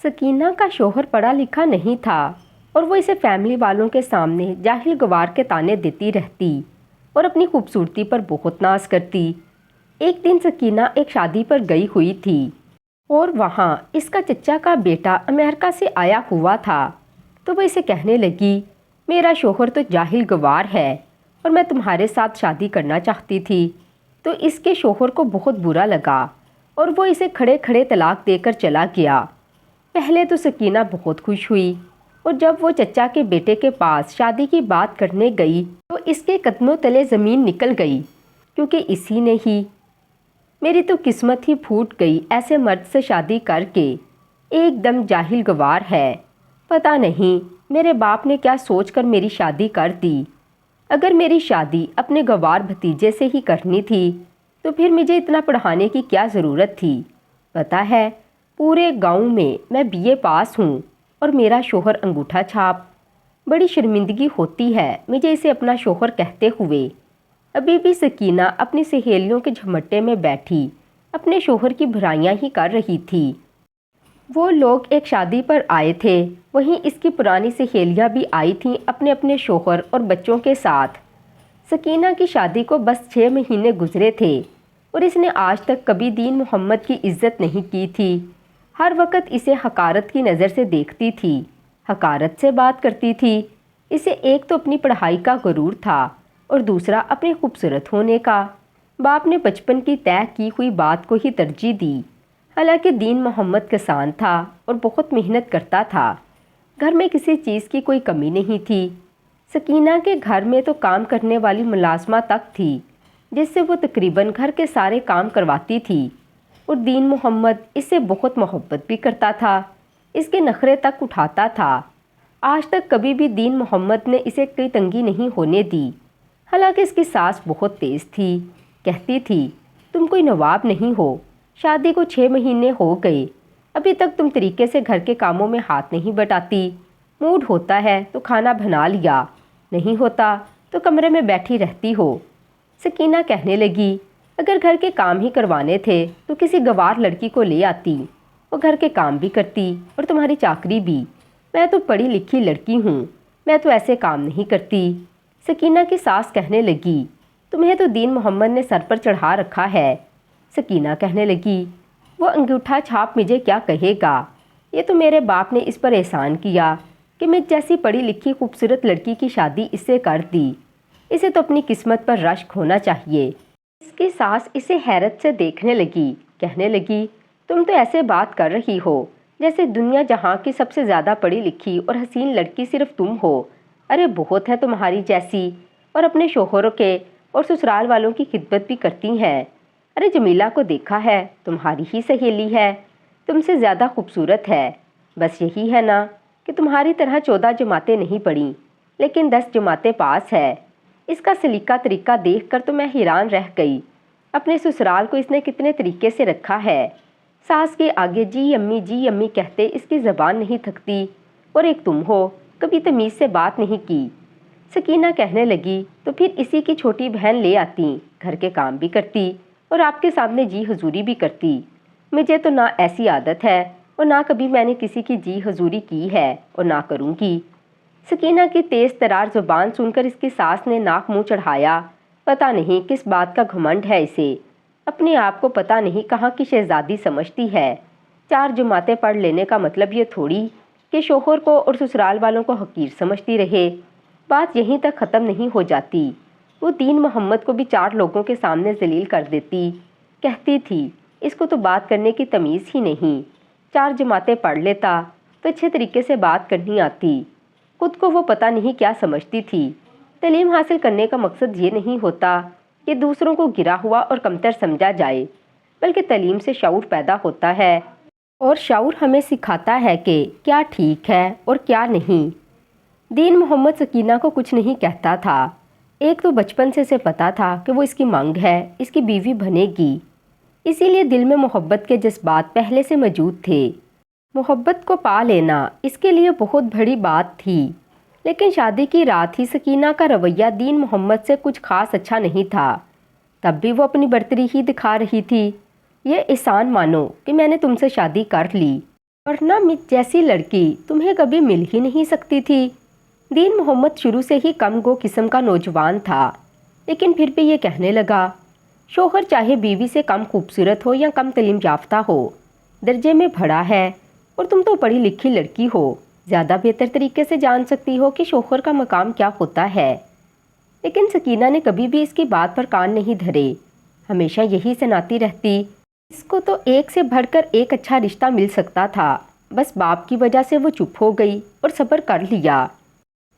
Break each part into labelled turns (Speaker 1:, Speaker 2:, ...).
Speaker 1: سکینہ کا شوہر پڑھا لکھا نہیں تھا اور وہ اسے فیملی والوں کے سامنے جاہل گوار کے طعنے دیتی رہتی اور اپنی خوبصورتی پر بہت ناز کرتی۔ ایک دن سکینہ ایک شادی پر گئی ہوئی تھی اور وہاں اس کا چچا کا بیٹا امریکہ سے آیا ہوا تھا، تو وہ اسے کہنے لگی، میرا شوہر تو جاہل گوار ہے اور میں تمہارے ساتھ شادی کرنا چاہتی تھی۔ تو اس کے شوہر کو بہت برا لگا اور وہ اسے کھڑے کھڑے طلاق دے کر چلا گیا۔ پہلے تو سکینہ بہت خوش ہوئی اور جب وہ چچا کے بیٹے کے پاس شادی کی بات کرنے گئی تو اس کے قدموں تلے زمین نکل گئی، کیونکہ اسی نے ہی میری تو قسمت ہی پھوٹ گئی ایسے مرد سے شادی کر کے، ایک دم جاہل گوار ہے، پتہ نہیں میرے باپ نے کیا سوچ کر میری شادی کر دی۔ اگر میری شادی اپنے گوار بھتیجے سے ہی کرنی تھی تو پھر مجھے اتنا پڑھانے کی کیا ضرورت تھی؟ پتہ ہے پورے گاؤں میں میں BA پاس ہوں اور میرا شوہر انگوٹھا چھاپ۔ بڑی شرمندگی ہوتی ہے مجھے اسے اپنا شوہر کہتے ہوئے۔ ابھی بھی سکینہ اپنی سہیلیوں کے جھمٹے میں بیٹھی اپنے شوہر کی برائیاں ہی کر رہی تھی۔ وہ لوگ ایک شادی پر آئے تھے، وہیں اس کی پرانی سہیلیاں بھی آئی تھیں اپنے اپنے شوہر اور بچوں کے ساتھ۔ سکینہ کی شادی کو بس 6 مہینے گزرے تھے اور اس نے آج تک کبھی دین محمد کی عزت نہیں کی تھی۔ ہر وقت اسے حقارت کی نظر سے دیکھتی تھی، حقارت سے بات کرتی تھی۔ اسے ایک تو اپنی پڑھائی کا غرور تھا اور دوسرا اپنے خوبصورت ہونے کا۔ باپ نے بچپن کی طے کی ہوئی بات کو ہی ترجیح دی، حالانکہ دین محمد کسان تھا اور بہت محنت کرتا تھا۔ گھر میں کسی چیز کی کوئی کمی نہیں تھی۔ سکینہ کے گھر میں تو کام کرنے والی ملازمہ تک تھی جس سے وہ تقریباً گھر کے سارے کام کرواتی تھی، اور دین محمد اس سے بہت محبت بھی کرتا تھا، اس کے نخرے تک اٹھاتا تھا۔ آج تک کبھی بھی دین محمد نے اسے کوئی تنگی نہیں ہونے دی، حالانکہ اس کی ساس بہت تیز تھی، کہتی تھی تم کوئی نواب نہیں ہو، شادی کو 6 مہینے ہو گئے، ابھی تک تم طریقے سے گھر کے کاموں میں ہاتھ نہیں بٹاتی۔ موڈ ہوتا ہے تو کھانا بنا لیا، نہیں ہوتا تو کمرے میں بیٹھی رہتی ہو۔ سکینہ کہنے لگی، اگر گھر کے کام ہی کروانے تھے تو کسی گوار لڑکی کو لے آتی، وہ گھر کے کام بھی کرتی اور تمہاری چاکری بھی۔ میں تو پڑھی لکھی لڑکی ہوں، میں تو ایسے کام نہیں کرتی۔ سکینہ کی ساس کہنے لگی، تمہیں تو دین محمد نے سر پر چڑھا رکھا ہے۔ سکینہ کہنے لگی، وہ انگوٹھا چھاپ مجھے کیا کہے گا؟ یہ تو میرے باپ نے اس پر احسان کیا کہ میں جیسی پڑھی لکھی خوبصورت لڑکی کی شادی اس سے کر دی، اسے تو اپنی قسمت پر رشک ہونا چاہیے۔ اس کی ساس اسے حیرت سے دیکھنے لگی، کہنے لگی، تم تو ایسے بات کر رہی ہو جیسے دنیا جہاں کی سب سے زیادہ پڑھی لکھی اور حسین لڑکی صرف تم ہو۔ ارے بہت ہے تمہاری جیسی، اور اپنے شوہروں کے اور سسرال والوں کی خدمت بھی کرتی ہیں۔ ارے جمیلہ کو دیکھا ہے، تمہاری ہی سہیلی ہے، تم سے زیادہ خوبصورت ہے۔ بس یہی ہے نا کہ تمہاری طرح 14 جماعتیں نہیں پڑھیں لیکن 10 جماعتیں پاس ہے۔ اس کا سلیقہ طریقہ دیکھ کر تو میں حیران رہ گئی، اپنے سسرال کو اس نے کتنے طریقے سے رکھا ہے۔ ساس کے آگے جی امی کہتے اس کی زبان نہیں تھکتی، اور ایک تم ہو، کبھی تمیز سے بات نہیں کی۔ سکینہ کہنے لگی، تو پھر اسی کی چھوٹی بہن لے آتی، گھر کے کام بھی کرتی اور آپ کے سامنے جی حضوری بھی کرتی۔ مجھے تو نہ ایسی عادت ہے اور نہ کبھی میں نے کسی کی جی حضوری کی ہے اور نہ کروں گی۔ سکینہ کی تیز ترار زبان سن کر اس کی ساس نے ناک منہ چڑھایا۔ پتہ نہیں کس بات کا گھمنڈ ہے اسے، اپنے آپ کو پتہ نہیں کہاں کی شہزادی سمجھتی ہے۔ 4 جماعتیں پڑھ لینے کا مطلب یہ تھوڑی کہ شوہر کو اور سسرال والوں کو حقیر سمجھتی رہے۔ بات یہیں تک ختم نہیں ہو جاتی، وہ دین محمد کو بھی 4 لوگوں کے سامنے ذلیل کر دیتی، کہتی تھی اس کو تو بات کرنے کی تمیز ہی نہیں، 4 جماعتیں پڑھ لیتا تو اچھے طریقے سے بات کرنی آتی۔ خود کو وہ پتہ نہیں کیا سمجھتی تھی۔ تعلیم حاصل کرنے کا مقصد یہ نہیں ہوتا کہ دوسروں کو گرا ہوا اور کمتر سمجھا جائے، بلکہ تعلیم سے شعور پیدا ہوتا ہے، اور شعور ہمیں سکھاتا ہے کہ کیا ٹھیک ہے اور کیا نہیں۔ دین محمد سکینہ کو کچھ نہیں کہتا تھا، ایک تو بچپن سے اسے پتا تھا کہ وہ اس کی مانگ ہے، اس کی بیوی بنے گی، اسی لیے دل میں محبت کے جذبات پہلے سے موجود تھے۔ محبت کو پا لینا اس کے لیے بہت بڑی بات تھی، لیکن شادی کی رات ہی سکینہ کا رویہ دین محمد سے کچھ خاص اچھا نہیں تھا۔ تب بھی وہ اپنی برتری ہی دکھا رہی تھی، یہ احسان مانو کہ میں نے تم سے شادی کر لی۔ ورنہ مجھ جیسی لڑکی تمہیں کبھی مل ہی نہیں سکتی تھی۔ دین محمد شروع سے ہی کم گو قسم کا نوجوان تھا، لیکن پھر بھی یہ کہنے لگا، شوہر چاہے بیوی سے کم خوبصورت ہو یا کم تعلیم یافتہ ہو، درجے میں بڑا ہے، اور تم تو پڑھی لکھی لڑکی ہو، زیادہ بہتر طریقے سے جان سکتی ہو کہ شوہر کا مقام کیا ہوتا ہے۔ لیکن سکینہ نے کبھی بھی اس کی بات پر کان نہیں دھرے، ہمیشہ یہی سناتی رہتی، اس کو تو ایک سے بڑھ کر ایک اچھا رشتہ مل سکتا تھا، بس باپ کی وجہ سے وہ چپ ہو گئی اور صبر کر لیا۔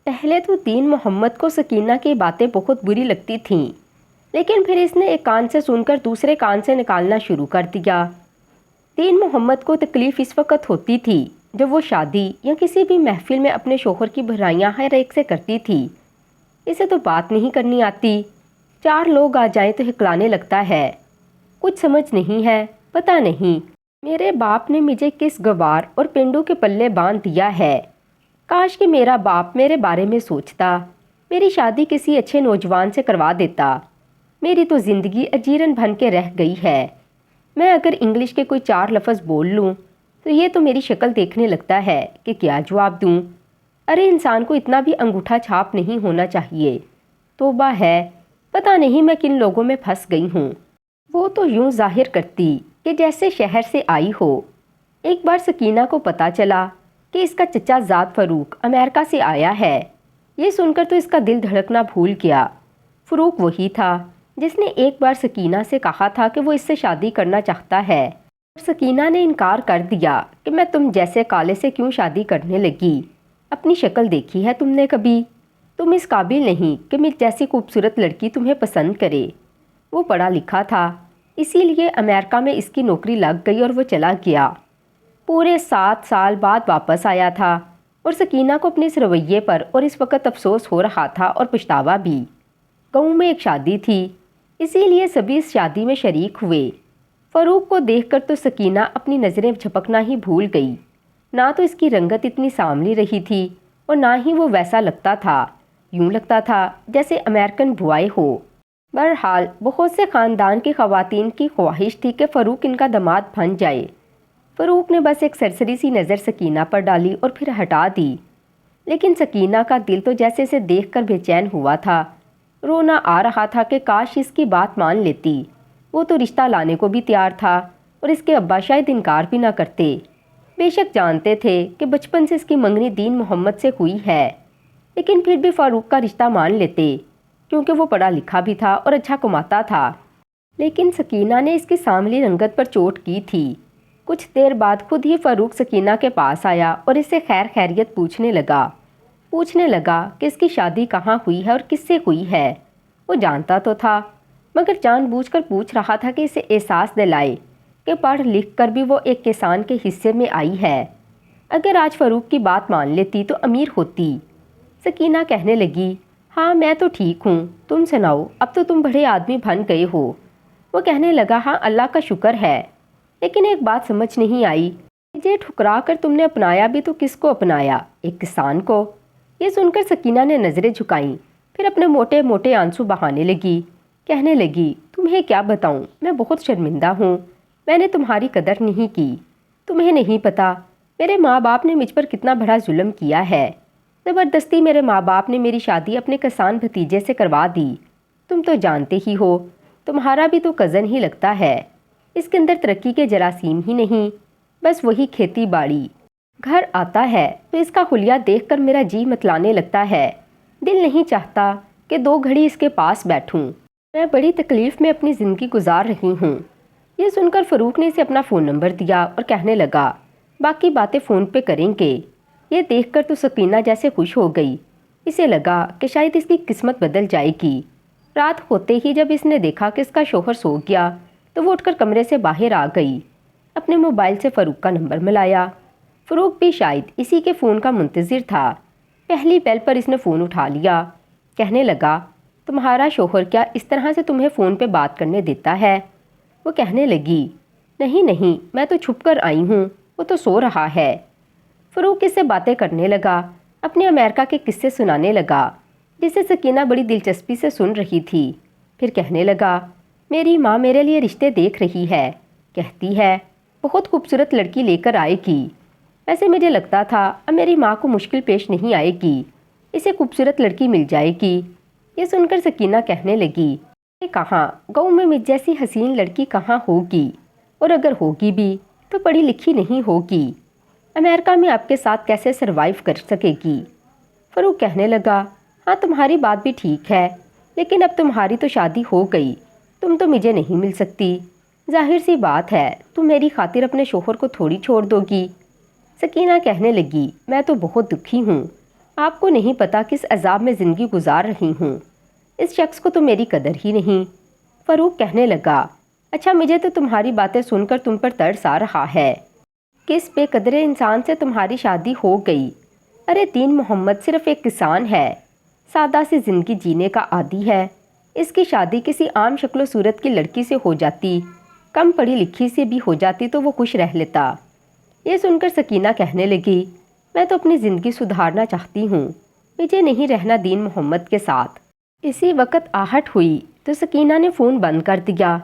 Speaker 1: پہلے تو دین محمد کو سکینہ کی باتیں بہت بری لگتی تھیں، لیکن پھر اس نے ایک کان سے سن کر دوسرے کان سے نکالنا شروع کر دیا۔ دین محمد کو تکلیف اس وقت ہوتی تھی جب وہ شادی یا کسی بھی محفل میں اپنے شوہر کی برائیاں ہر ایک سے کرتی تھی۔ اسے تو بات نہیں کرنی آتی، 4 لوگ آ جائیں تو ہکلانے لگتا ہے۔ کچھ سمجھ نہیں ہے، پتہ نہیں میرے باپ نے مجھے کس گوار اور پینڈو کے پلے باندھ دیا ہے۔ کاش کہ میرا باپ میرے بارے میں سوچتا، میری شادی کسی اچھے نوجوان سے کروا دیتا۔ میری تو زندگی اجیرن بن کے رہ گئی ہے۔ میں اگر انگلش کے کوئی 4 لفظ بول لوں تو یہ تو میری شکل دیکھنے لگتا ہے کہ کیا جواب دوں۔ ارے انسان کو اتنا بھی انگوٹھا چھاپ نہیں ہونا چاہیے۔ توبہ ہے، پتہ نہیں میں کن لوگوں میں پھنس گئی ہوں۔ وہ تو یوں ظاہر کرتی کہ جیسے شہر سے آئی ہو۔ ایک بار سکینہ کو پتہ چلا کہ اس کا چچا زاد فاروق امریکہ سے آیا ہے۔ یہ سن کر تو اس کا دل دھڑکنا بھول گیا۔ فاروق وہی تھا جس نے ایک بار سکینہ سے کہا تھا کہ وہ اس سے شادی کرنا چاہتا ہے، اور سکینہ نے انکار کر دیا کہ میں تم جیسے کالے سے کیوں شادی کرنے لگی؟ اپنی شکل دیکھی ہے تم نے کبھی؟ تم اس قابل نہیں کہ مجھ جیسی خوبصورت لڑکی تمہیں پسند کرے۔ وہ پڑھا لکھا تھا، اسی لیے امریکہ میں اس کی نوکری لگ گئی اور وہ چلا گیا۔ پورے 7 سال بعد واپس آیا تھا، اور سکینہ کو اپنے اس رویے پر اور اس وقت افسوس ہو رہا تھا اور پچھتاوا بھی۔ گاؤں میں ایک شادی تھی، اسی لیے سبھی اس شادی میں شریک ہوئے۔ فاروق کو دیکھ کر تو سکینہ اپنی نظریں جھپکنا ہی بھول گئی۔ نہ تو اس کی رنگت اتنی سانولی رہی تھی اور نہ ہی وہ ویسا لگتا تھا، یوں لگتا تھا جیسے امریکن بوائے ہو۔ بہرحال بہت سے خاندان کی خواتین کی خواہش تھی کہ فاروق ان کا داماد بن جائے۔ فاروق نے بس ایک سرسری سی نظر سکینہ پر ڈالی اور پھر ہٹا دی، لیکن سکینہ کا دل تو جیسے اسے دیکھ کر بے چین ہوا تھا۔ رونا آ رہا تھا کہ کاش اس کی بات مان لیتی۔ وہ تو رشتہ لانے کو بھی تیار تھا، اور اس کے ابا شاید انکار بھی نہ کرتے۔ بے شک جانتے تھے کہ بچپن سے اس کی منگنی دین محمد سے ہوئی ہے، لیکن پھر بھی فاروق کا رشتہ مان لیتے، کیونکہ وہ پڑھا لکھا بھی تھا اور اچھا کماتا تھا۔ لیکن سکینہ نے اس کی سانولی رنگت پر چوٹ کی تھی۔ کچھ دیر بعد خود ہی فاروق سکینہ کے پاس آیا اور اس سے خیر خیریت پوچھنے لگا کہ اس کی شادی کہاں ہوئی ہے اور کس سے ہوئی ہے۔ وہ جانتا تو تھا، مگر جان بوجھ کر پوچھ رہا تھا کہ اسے احساس دلائے کہ پڑھ لکھ کر بھی وہ ایک کسان کے حصے میں آئی ہے۔ اگر آج فاروق کی بات مان لیتی تو امیر ہوتی۔ سکینہ کہنے لگی، ہاں میں تو ٹھیک ہوں، تم سناؤ، اب تو تم بڑے آدمی بن گئے ہو۔ وہ کہنے لگا، ہاں اللہ کا شکر ہے، لیکن ایک بات سمجھ نہیں آئی، مجھے ٹھکرا کر تم نے اپنایا بھی تو کس کو اپنایا؟ ایک کسان کو۔ یہ سن کر سکینہ نے نظریں جھکائیں، پھر اپنے موٹے موٹے آنسو بہانے لگی، کہنے لگی، تمہیں کیا بتاؤں، میں بہت شرمندہ ہوں، میں نے تمہاری قدر نہیں کی۔ تمہیں نہیں پتا میرے ماں باپ نے مجھ پر کتنا بڑا ظلم کیا ہے۔ زبردستی میرے ماں باپ نے میری شادی اپنے کسان بھتیجے سے کروا دی۔ تم تو جانتے ہی ہو، تمہارا بھی تو کزن ہی لگتا ہے، اس کے اندر ترقی کے جراثیم ہی نہیں، بس وہی کھیتی باڑی۔ گھر آتا ہے تو اس کا حلیہ دیکھ کر میرا جی متلانے لگتا ہے، دل نہیں چاہتا کہ 2 گھڑی اس کے پاس بیٹھوں۔ میں بڑی تکلیف میں اپنی زندگی گزار رہی ہوں۔ یہ سن کر فاروق نے اسے اپنا فون نمبر دیا اور کہنے لگا، باقی باتیں فون پہ کریں گے۔ یہ دیکھ کر تو سکینہ جیسے خوش ہو گئی، اسے لگا کہ شاید اس کی قسمت بدل جائے گی۔ رات ہوتے ہی جب اس نے دیکھا کہ اس کا شوہر سو گیا تو وہ اٹھ کر کمرے سے باہر آ گئی، اپنے موبائل سے فاروق کا نمبر ملایا۔ فاروق بھی شاید اسی کے فون کا منتظر تھا۔ پہلی بیل پر اس نے فون اٹھا لیا، کہنے لگا، تمہارا شوہر کیا اس طرح سے تمہیں فون پہ بات کرنے دیتا ہے؟ وہ کہنے لگی، نہیں میں تو چھپ کر آئی ہوں، وہ تو سو رہا ہے۔ فاروق اس سے باتیں کرنے لگا، اپنے امریکہ کے قصے سنانے لگا، جسے سکینہ بڑی دلچسپی سے سن رہی تھی۔ پھر کہنے لگا، میری ماں میرے لیے رشتے دیکھ رہی ہے، کہتی ہے بہت خوبصورت لڑکی لے کر آئے گی، ویسے مجھے لگتا تھا اب میری ماں کو مشکل پیش نہیں آئے گی، اسے خوبصورت لڑکی مل جائے گی۔ یہ سن کر سکینہ کہنے لگی، کہاں گاؤں میں مجھ جیسی حسین لڑکی کہاں ہوگی، اور اگر ہوگی بھی تو پڑھی لکھی نہیں ہوگی، امریکہ میں آپ کے ساتھ کیسے سروائیو کر سکے گی۔ فاروق کہنے لگا، ہاں تمہاری بات بھی ٹھیک ہے، لیکن اب تمہاری تو شادی ہو گئی، تم تو مجھے نہیں مل سکتی، ظاہر سی بات ہے تم میری خاطر اپنے شوہر کو تھوڑی چھوڑ دو گی۔ سکینہ کہنے لگی، میں تو بہت دکھی ہوں، آپ کو نہیں پتا کس عذاب میں زندگی گزار رہی ہوں، اس شخص کو تو میری قدر ہی نہیں۔ فاروق کہنے لگا، اچھا مجھے تو تمہاری باتیں سن کر تم پر ترس آ رہا ہے کہ اس بے قدر انسان سے تمہاری شادی ہو گئی۔ ارے دین محمد صرف ایک کسان ہے، سادہ سی زندگی جینے کا عادی ہے، اس کی شادی کسی عام شکل و صورت کی لڑکی سے ہو جاتی، کم پڑھی لکھی سے بھی ہو جاتی تو وہ خوش رہ لیتا۔ یہ سن کر سکینہ کہنے لگی، میں تو اپنی زندگی سدھارنا چاہتی ہوں، مجھے نہیں رہنا دین محمد کے ساتھ۔ اسی وقت آہٹ ہوئی تو سکینہ نے فون بند کر دیا،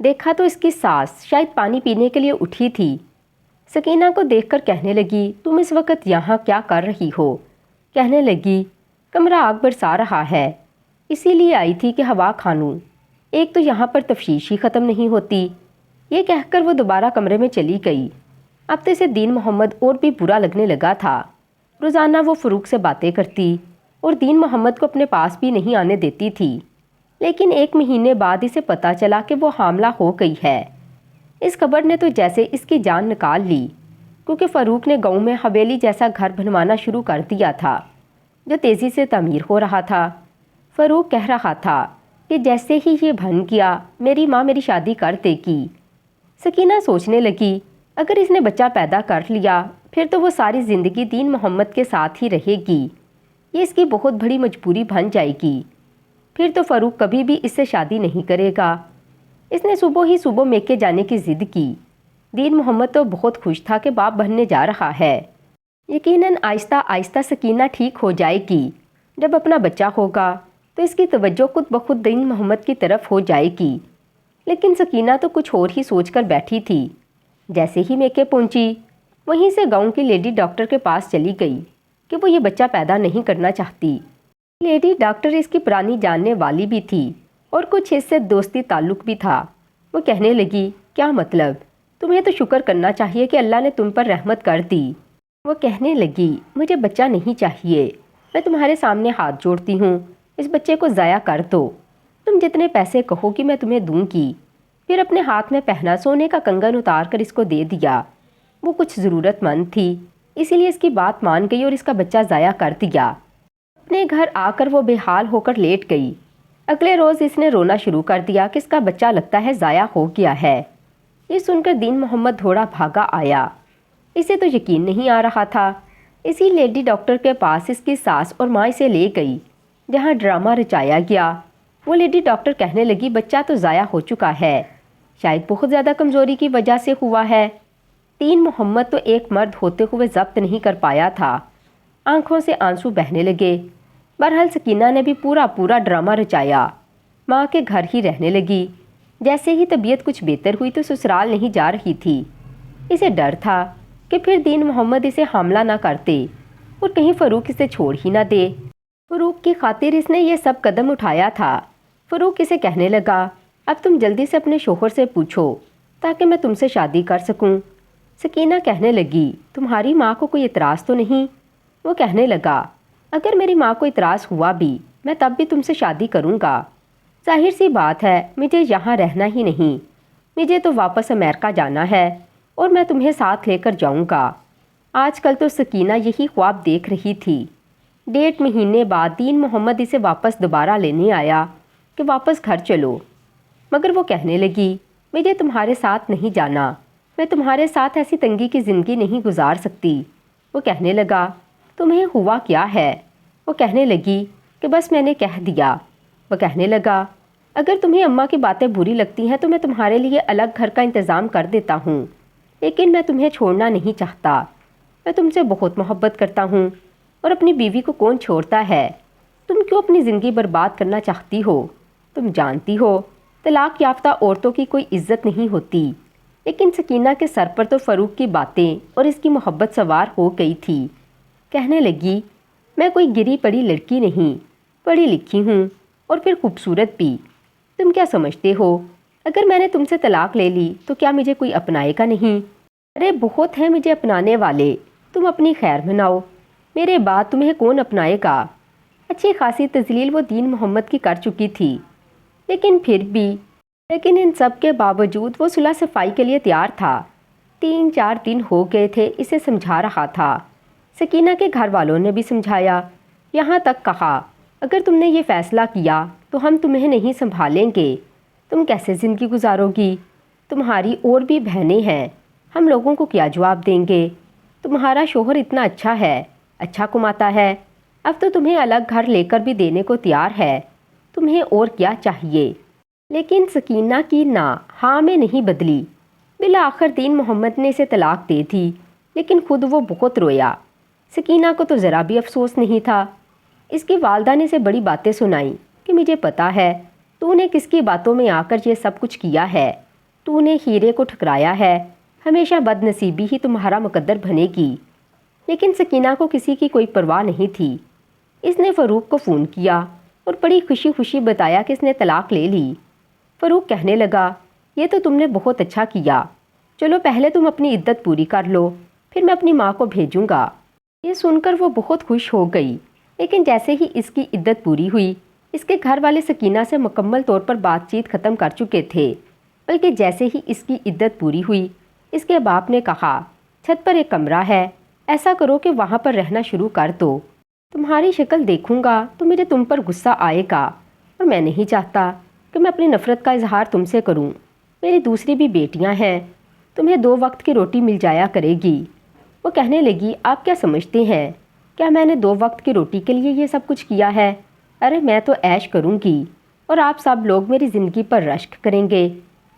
Speaker 1: دیکھا تو اس کی ساس شاید پانی پینے کے لیے اٹھی تھی۔ سکینہ کو دیکھ کر کہنے لگی، تم اس وقت یہاں کیا کر رہی ہو؟ کہنے لگی، کمرہ آگ برسا رہا ہے، اسی لیے آئی تھی کہ ہوا کھا لوں، ایک تو یہاں پر تفتیش ہی ختم نہیں ہوتی۔ یہ کہہ کر وہ دوبارہ کمرے میں چلی گئی۔ اب تو اسے دین محمد اور بھی برا لگنے لگا تھا، روزانہ وہ فاروق سے باتیں کرتی اور دین محمد کو اپنے پاس بھی نہیں آنے دیتی تھی، لیکن 1 مہینے بعد اسے پتہ چلا کہ وہ حاملہ ہو گئی ہے۔ اس خبر نے تو جیسے اس کی جان نکال لی، کیونکہ فاروق نے گاؤں میں حویلی جیسا گھر بنوانا شروع کر دیا تھا جو تیزی سے تعمیر ہو رہا تھا۔ فاروق کہہ رہا تھا کہ جیسے ہی یہ بن گیا میری ماں میری شادی کر دے گی۔ سکینہ سوچنے لگی، اگر اس نے بچہ پیدا کر لیا پھر تو وہ ساری زندگی دین محمد کے ساتھ ہی رہے گی، یہ اس کی بہت بڑی مجبوری بن جائے گی، پھر تو فاروق کبھی بھی اس سے شادی نہیں کرے گا۔ اس نے صبح ہی صبح میکے جانے کی ضد کی۔ دین محمد تو بہت خوش تھا کہ باپ بننے جا رہا ہے، یقیناً آہستہ آہستہ سکینہ ٹھیک ہو جائے گی، جب اپنا بچہ ہوگا تو اس کی توجہ خود بخود دین محمد کی طرف ہو جائے گی۔ لیکن سکینہ تو کچھ اور ہی سوچ کر بیٹھی تھی۔ جیسے ہی میکے پہنچی وہیں سے گاؤں کی لیڈی ڈاکٹر کے پاس چلی گئی کہ وہ یہ بچہ پیدا نہیں کرنا چاہتی۔ لیڈی ڈاکٹر اس کی پرانی جاننے والی بھی تھی اور کچھ اس سے دوستی تعلق بھی تھا۔ وہ کہنے لگی، کیا مطلب؟ تمہیں تو شکر کرنا چاہیے کہ اللہ نے تم پر رحمت کر دی۔ وہ کہنے لگی، مجھے بچہ نہیں چاہیے، میں تمہارے سامنے ہاتھ جوڑتی ہوں، اس بچے کو ضائع کر دو، تم جتنے پیسے کہو گی میں تمہیں دوں گی۔ پھر اپنے ہاتھ میں پہنا سونے کا کنگن اتار کر اس کو دے دیا۔ وہ کچھ ضرورت مند تھی، اسی لیے اس کی بات مان گئی اور اس کا بچہ ضائع کر دیا۔ اپنے گھر آ کر وہ بے حال ہو کر لیٹ گئی۔ اگلے روز اس نے رونا شروع کر دیا کہ اس کا بچہ لگتا ہے ضائع ہو گیا ہے۔ یہ سن کر دین محمد تھوڑا بھاگا آیا، اسے تو یقین نہیں آ رہا تھا۔ اسی لیڈی ڈاکٹر کے پاس اس کی ساس اور ماں اسے لے گئی، جہاں ڈرامہ رچایا گیا۔ وہ لیڈی ڈاکٹر کہنے لگی، بچہ تو ضائع ہو چکا ہے، شاید بہت زیادہ کمزوری کی وجہ سے ہوا ہے۔ دین محمد تو ایک مرد ہوتے ہوئے ضبط نہیں کر پایا تھا، آنکھوں سے آنسو بہنے لگے۔ بہرحال سکینہ نے بھی پورا ڈرامہ رچایا، ماں کے گھر ہی رہنے لگی۔ جیسے ہی طبیعت کچھ بہتر ہوئی تو سسرال نہیں جا رہی تھی۔ اسے ڈر تھا کہ پھر دین محمد اسے حاملہ نہ کرتے اور کہیں فاروق اسے چھوڑ ہی نہ دے۔ فاروق کی خاطر اس نے یہ سب قدم اٹھایا تھا۔ فاروق اسے کہنے لگا، اب تم جلدی سے اپنے شوہر سے پوچھو تاکہ میں تم سے شادی کر سکوں۔ سکینہ کہنے لگی، تمہاری ماں کو کوئی اعتراض تو نہیں؟ وہ کہنے لگا، اگر میری ماں کو اعتراض ہوا بھی میں تب بھی تم سے شادی کروں گا، ظاہر سی بات ہے مجھے یہاں رہنا ہی نہیں، مجھے تو واپس امریکہ جانا ہے اور میں تمہیں ساتھ لے کر جاؤں گا۔ آج کل تو سکینہ یہی خواب دیکھ رہی تھی۔ 1.5 مہینے بعد دین محمد اسے واپس دوبارہ لینے آیا کہ واپس گھر چلو، مگر وہ کہنے لگی، مجھے تمہارے ساتھ نہیں جانا، میں تمہارے ساتھ ایسی تنگی کی زندگی نہیں گزار سکتی۔ وہ کہنے لگا، تمہیں ہوا کیا ہے؟ وہ کہنے لگی کہ بس میں نے کہہ دیا۔ وہ کہنے لگا، اگر تمہیں اماں کی باتیں بری لگتی ہیں تو میں تمہارے لیے الگ گھر کا انتظام کر دیتا ہوں، لیکن میں تمہیں چھوڑنا نہیں چاہتا، میں تم سے بہت محبت کرتا ہوں، اور اپنی بیوی کو کون چھوڑتا ہے؟ تم کیوں اپنی زندگی برباد کرنا چاہتی ہو؟ تم جانتی ہو طلاق یافتہ عورتوں کی کوئی عزت نہیں ہوتی۔ لیکن سکینہ کے سر پر تو فاروق کی باتیں اور اس کی محبت سوار ہو گئی تھی۔ کہنے لگی، میں کوئی گری پڑی لڑکی نہیں، پڑھی لکھی ہوں اور پھر خوبصورت بھی۔ تم کیا سمجھتے ہو، اگر میں نے تم سے طلاق لے لی تو کیا مجھے کوئی اپنائے گا نہیں؟ ارے بہت ہیں مجھے اپنانے والے، تم اپنی خیر مناؤ، میرے بعد تمہیں کون اپنائے گا؟ اچھی خاصی تذلیل وہ دین محمد کی کر چکی تھی، لیکن ان سب کے باوجود وہ صلح صفائی کے لیے تیار تھا۔ 3-4 دن ہو گئے تھے اسے سمجھا رہا تھا۔ سکینہ کے گھر والوں نے بھی سمجھایا، یہاں تک کہا اگر تم نے یہ فیصلہ کیا تو ہم تمہیں نہیں سنبھالیں گے، تم کیسے زندگی گزارو گی؟ تمہاری اور بھی بہنیں ہیں، ہم لوگوں کو کیا جواب دیں گے؟ تمہارا شوہر اتنا اچھا ہے، اچھا کماتا ہے، اب تو تمہیں الگ گھر لے کر بھی دینے کو تیار ہے، تمہیں اور کیا چاہیے؟ لیکن سکینہ کی نا ہاں میں نہیں بدلی۔ بالآخر دین محمد نے اسے طلاق دے دی، لیکن خود وہ بہت رویا۔ سکینہ کو تو ذرا بھی افسوس نہیں تھا۔ اس کی والدہ نے اسے بڑی باتیں سنائیں کہ مجھے پتا ہے تو نے کس کی باتوں میں آ کر یہ سب کچھ کیا ہے، تو نے ہیرے کو ٹھکرایا ہے، ہمیشہ بد نصیبی ہی تمہارا مقدر بنے گی۔ لیکن سکینہ کو کسی کی کوئی پرواہ نہیں تھی۔ اس نے فاروق کو فون کیا اور بڑی خوشی خوشی بتایا کہ اس نے طلاق لے لی۔ فاروق کہنے لگا، یہ تو تم نے بہت اچھا کیا، چلو پہلے تم اپنی عدت پوری کر لو، پھر میں اپنی ماں کو بھیجوں گا۔ یہ سن کر وہ بہت خوش ہو گئی، لیکن جیسے ہی اس کی عدت پوری ہوئی، اس کے گھر والے سکینہ سے مکمل طور پر بات چیت ختم کر چکے تھے۔ بلکہ جیسے ہی اس کی عدت پوری ہوئی، اس کے باپ نے کہا، چھت پر ایک کمرہ ہے، ایسا کرو کہ وہاں پر رہنا شروع کر دو، تمہاری شکل دیکھوں گا تو مجھے تم پر غصہ آئے گا، اور میں نہیں چاہتا کہ میں اپنی نفرت کا اظہار تم سے کروں۔ میری دوسری بھی بیٹیاں ہیں، تمہیں 2 وقت کی روٹی مل جایا کرے گی۔ وہ کہنے لگی، آپ کیا سمجھتے ہیں، کیا میں نے 2 وقت کی روٹی کے لیے یہ سب کچھ کیا ہے؟ ارے میں تو عیش کروں گی اور آپ سب لوگ میری زندگی پر رشک کریں گے۔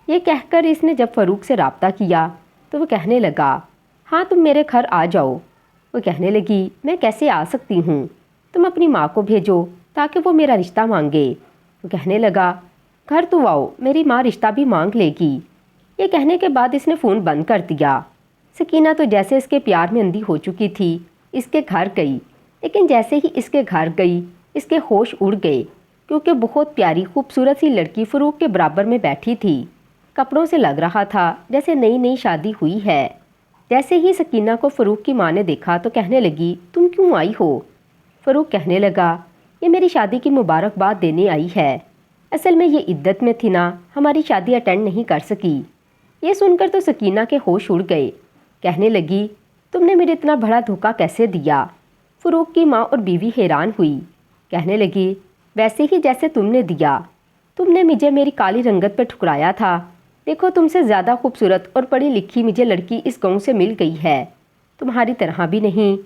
Speaker 1: یہ کہہ کر اس نے جب فاروق سے رابطہ کیا تو وہ کہنے لگا، ہاں تم میرے گھر آ جاؤ۔ وہ کہنے لگی، میں کیسے آ سکتی ہوں؟ تم اپنی ماں کو بھیجو تاکہ وہ میرا رشتہ مانگے۔ وہ کہنے لگا، گھر تو آؤ، میری ماں رشتہ بھی مانگ لے گی۔ یہ کہنے کے بعد اس نے فون بند کر دیا۔ سکینہ تو جیسے اس کے پیار میں اندھی ہو چکی تھی، اس کے گھر گئی، لیکن جیسے ہی اس کے گھر گئی اس کے ہوش اڑ گئے، کیونکہ بہت پیاری خوبصورت سی لڑکی فاروق کے برابر میں بیٹھی تھی۔ کپڑوں سے لگ رہا تھا جیسے نئی نئی شادی ہوئی ہے۔ جیسے ہی سکینہ کو فاروق کی ماں نے دیکھا تو کہنے لگی، تم کیوں آئی ہو؟ فاروق کہنے لگا، یہ میری شادی کی مبارکباد دینے آئی ہے، اصل میں یہ عدت میں تھی نا، ہماری شادی اٹینڈ نہیں کر سکی۔ یہ سن کر تو سکینہ کے ہوش اڑ گئے، کہنے لگی، تم نے مجھے اتنا بڑا دھوکہ کیسے دیا؟ فاروق کی ماں اور بیوی حیران ہوئی، کہنے لگی، ویسے ہی جیسے تم نے دیا، تم نے مجھے میری کالی رنگت پہ ٹھکرایا تھا۔ دیکھو تم سے زیادہ خوبصورت اور پڑھی لکھی مجھے لڑکی اس گاؤں سے مل گئی ہے، تمہاری طرح بھی نہیں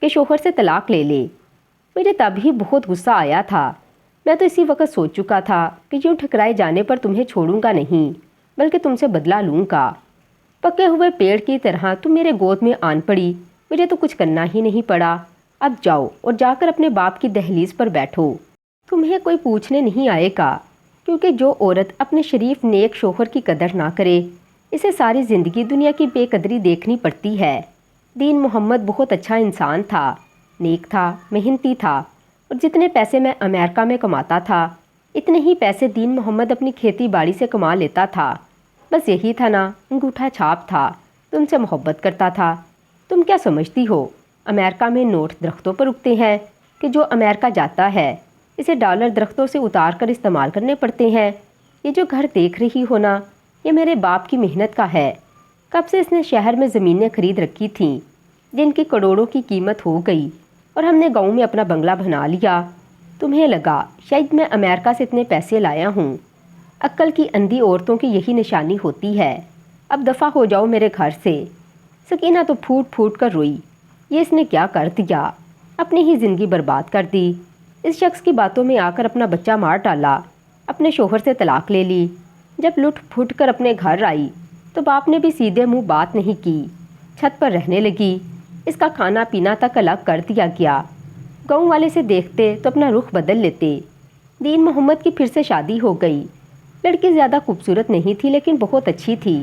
Speaker 1: کہ شوہر سے طلاق لے لے۔ مجھے تب ہی بہت غصہ آیا تھا، میں تو اسی وقت سوچ چکا تھا کہ یوں ٹھکرائے جانے پر تمہیں چھوڑوں گا نہیں، بلکہ تم سے بدلہ لوں گا۔ پکے ہوئے پیڑ کی طرح تم میرے گود میں آن پڑی، مجھے تو کچھ کرنا ہی نہیں پڑا۔ اب جاؤ اور جا کر اپنے باپ کی دہلیز پر بیٹھو، تمہیں کوئی پوچھنے نہیں آئے گا، کیونکہ جو عورت اپنے شریف نیک شوہر کی قدر نہ کرے، اسے ساری زندگی دنیا کی بے قدری دیکھنی پڑتی ہے۔ دین محمد بہت اچھا انسان تھا، نیک تھا، محنتی تھا، اور جتنے پیسے میں امریکہ میں کماتا تھا اتنے ہی پیسے دین محمد اپنی کھیتی باڑی سے کما لیتا تھا۔ بس یہی تھا نا، انگوٹھا چھاپ تھا، تم سے محبت کرتا تھا۔ تم کیا سمجھتی ہو امریکہ میں نوٹ درختوں پر اگتے ہیں کہ جو امریکہ جاتا ہے اسے ڈالر درختوں سے اتار کر استعمال کرنے پڑتے ہیں؟ یہ جو گھر دیکھ رہی ہو نا، یہ میرے باپ کی محنت کا ہے۔ کب سے اس نے شہر میں زمینیں خرید رکھی تھیں جن کی کروڑوں کی قیمت ہو گئی، اور ہم نے گاؤں میں اپنا بنگلہ بنا لیا۔ تمہیں لگا شاید میں امریکہ سے اتنے پیسے لایا ہوں۔ عقل کی اندھی عورتوں کی یہی نشانی ہوتی ہے۔ اب دفع ہو جاؤ میرے گھر سے۔ سکینہ تو پھوٹ پھوٹ کر روئی، یہ اس نے کیا کر دیا، اپنی ہی زندگی برباد کر دی۔ اس شخص کی باتوں میں آ کر اپنا بچہ مار ڈالا، اپنے شوہر سے طلاق لے لی۔ جب لٹ پھٹ کر اپنے گھر آئی تو باپ نے بھی سیدھے منہ بات نہیں کی، چھت پر رہنے لگی۔ اس کا کھانا پینا تک الگ کر دیا گیا۔ گاؤں والے سے دیکھتے تو اپنا رخ بدل لیتے۔ دین محمد کی پھر سے شادی ہو گئی۔ لڑکی زیادہ خوبصورت نہیں تھی لیکن بہت اچھی تھی۔